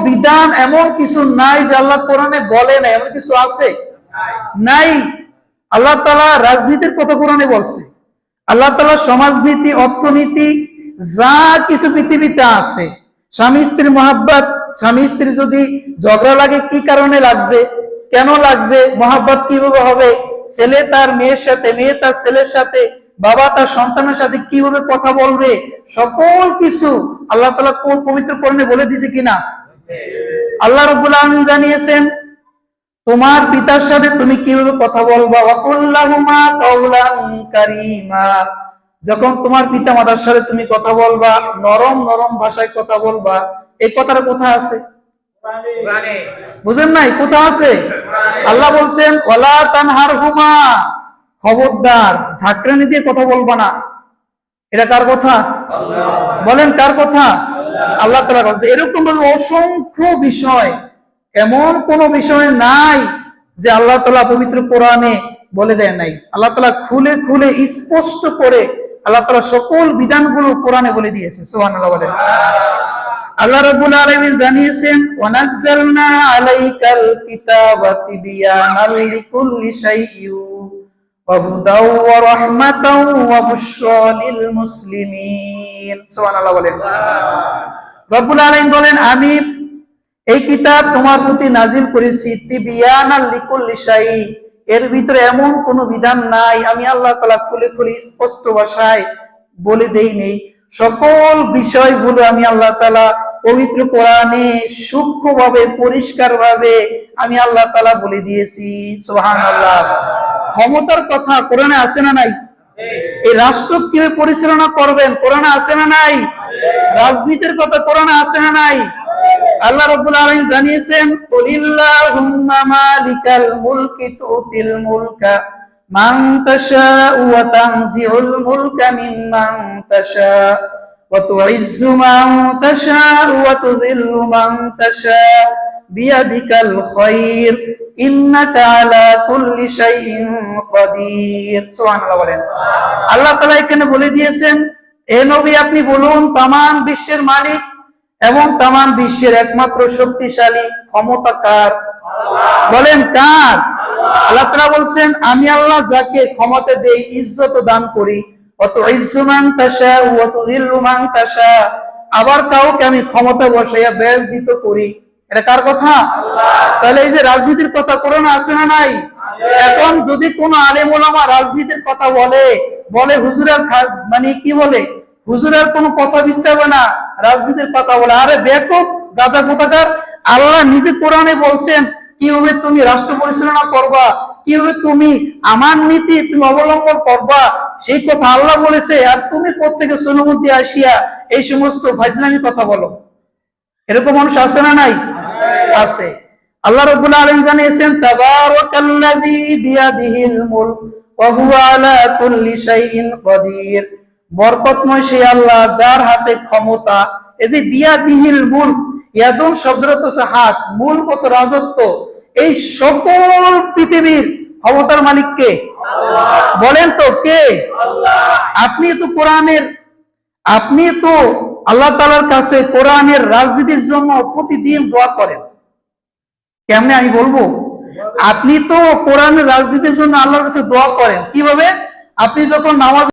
বিধান এমন কিছু নাই যে আল্লাহ কোরআনে বলে না, এমন কিছু আছে নাই। আল্লাহ তাআলা রাজনীতির কথা কোরআনে বলছে, আল্লাহ তাআলা সমাজনীতি, অর্থনীতি, যা কিছু পৃথিবীতে আছে, স্বামী স্ত্রীর মহাব্বত, স্বামী স্ত্রী যদি ঝগড়া লাগে কি কারণে লাগছে, কেন লাগছে, মহাব্বত কিভাবে হবে, ছেলে তার মেয়ের সাথে, মেয়ে তার ছেলের সাথে, বাবা তার সন্তানের সাথে কিভাবে কথা বলবে, সকল কিছু আল্লাহ তাআলা পবিত্র কোরআনে বলে দিয়েছে কিনা। আল্লাহ রাব্বুল আলামিন জানিয়েছেন তোমার পিতার সাথে তুমি কিভাবে কথা বলবা, ওয়াকুল্লাহুমা কাওলান কারীমা, যখন তোমার পিতা মাতার সাথে তুমি কথা বলবা নরম নরম ভাষায় কথা বলবা। এই কথাটা কোথায় আছে? কোরআনে। বুঝেন নাই? কোথায় আছে? আল্লাহ বলছেন ওয়ালা তানহারহুমা, খবরদার ঝাঁকড়ানি দিয়ে কথা বলবা না। এটা কার কথা? আল্লাহ। বলেন কার কথা? আল্লাহ তাআলা বলছে। এরকম ভাবে অসংখ্য বিষয়, এমন কোন বিষয় নাই যে আল্লাহ তাআলা পবিত্র কোরআনে বলে দেয় নাই। আল্লাহ তাআলা খুলে খুলে স্পষ্ট করে আল্লাহ তাআলা সকল বিধানগুলো কোরআনে বলে দিয়েছে। সুবহানাল্লাহ বলেন। আল্লাহ রাব্বুল আলামিন জানিয়েছেন ওয়ানাজ্জালনা আলাইকাল কিতাবা তিবয়ানাল লিকুল্লি শাইইন ওয়া হুদাও ওয়া রাহমাতাও ওয়া বুশরা লিল মুসলিমিন। সুবহানাল্লাহ বলেন। রব্বুল আলামিন বলেন আমি এই কিতাব তোমার প্রতি নাজিল করেছি তিবয়ানাল লিকুল্লি শাই, এর ভিতরে এমন কোন বিধান নাই আমি আল্লাহ তাআলা খুলে খুলে স্পষ্ট ভাষায় বলে দেই নেই। সকল বিষয়গুলো আমি আল্লাহ তাআলা পবিত্র কোরআনে সূক্ষ্মভাবে, পরিষ্কারভাবে আমি আল্লাহ তাআলা বলে দিয়েছি। সুবহানাল্লাহ। ক্ষমতার কথা কোরআনে আছে না নাই? এই রাষ্ট্র কিভাবে পরিচালনা করবেন কোরআনে আছে না নাই? রাজনীতির কথা কোরআনে আছে না নাই? আল্লাহ রাব্বুল আলামিন জানিয়েছেন কুলিল্লাহুম্মা মালিকাল মুলকি তুতিল মুলকা মান তাশাউ ওয়া তানজিউল মুলকা মিম্মান তাশাউ ওয়া তুইজ্জু মান তাশাউ ওয়া তুযিল্লু মান তাশাউ বিয়াদিকাল খায়র ইন্নাকা আলা কুল্লি শাইইন কাদির। সুবহানাল্লাহ বলেন। আল্লাহ তাআলা এখানে বলে দিয়েছেন হে নবী আপনি বলুন তামাম বিশ্বের মালিক এবং তামাম বিশ্বের একমাত্র শক্তিশালী ক্ষমতা কার? বলেন কার? আল্লাহ তাআলা বলছেন আমি আল্লাহ যাকে ক্ষমতা দেই ইজ্জত দান করি, ওয়াতুইজ্জু মান তাশাউ ওয়া তুযিল্লু মান তাশাউ, আবার কাউকে আমি ক্ষমতা বসাইয়া বেইজ্জত করি। এটা কার কথা? আল্লাহ। তাহলে এই যে রাজনীতির কথা কোরআনে আছে না নাই? এখন যদি কোন আলেম ওলামা রাজনীতির কথা বলে হুজুরের মানে কি বলে, হুজুরের কোনো কথা বিচ্ছাবে না, রাজনীতির কথা বলে। আরে বেকুব গাদা কোথাকার, আল্লাহ নিজে কোরআনে বলছেন কিভাবে তুমি রাষ্ট্র পরিচালনা করবা, কিভাবে তুমি আমার নীতি তুমি অবলম্বন করবা, সেই কথা আল্লাহ বলেছে। আর তুমি প্রত্যেকে সোনমুদ্দি আসিয়া এই সমস্ত ফাজলামি কথা বলো। এরকম মানুষ আছে না নাই? আছে। আল্লাহ রাব্বুল আলামিন জানিয়েছেন তাবারাকাল্লাযী বিয়াদিহিল মুলক ওয়া হুয়া আলা কুল্লি শাইইন কাদির, বরকতময় সেই আল্লাহ যার হাতে ক্ষমতা। এই যে বিয়াদিহিল মুলক, ইয়াদুন শব্দের অর্থ হচ্ছে হাত, মুলক অর্থ রাজত্ব। এই সকল পৃথিবীর ক্ষমতার মালিক কে? আল্লাহ। বলেন তো কে? আল্লাহ। আপনি তো কোরআনের, আপনি তো আল্লাহ তাআলার কাছে কোরআনের রাজনীতির জন্য প্রতিদিন দোয়া করেন। কেমনে আমি বলবো? আপনি তো কোরআনের রাজনীতির জন্য আল্লাহর কাছে দোয়া করেন। কিভাবে? আপনি যখন নামাজ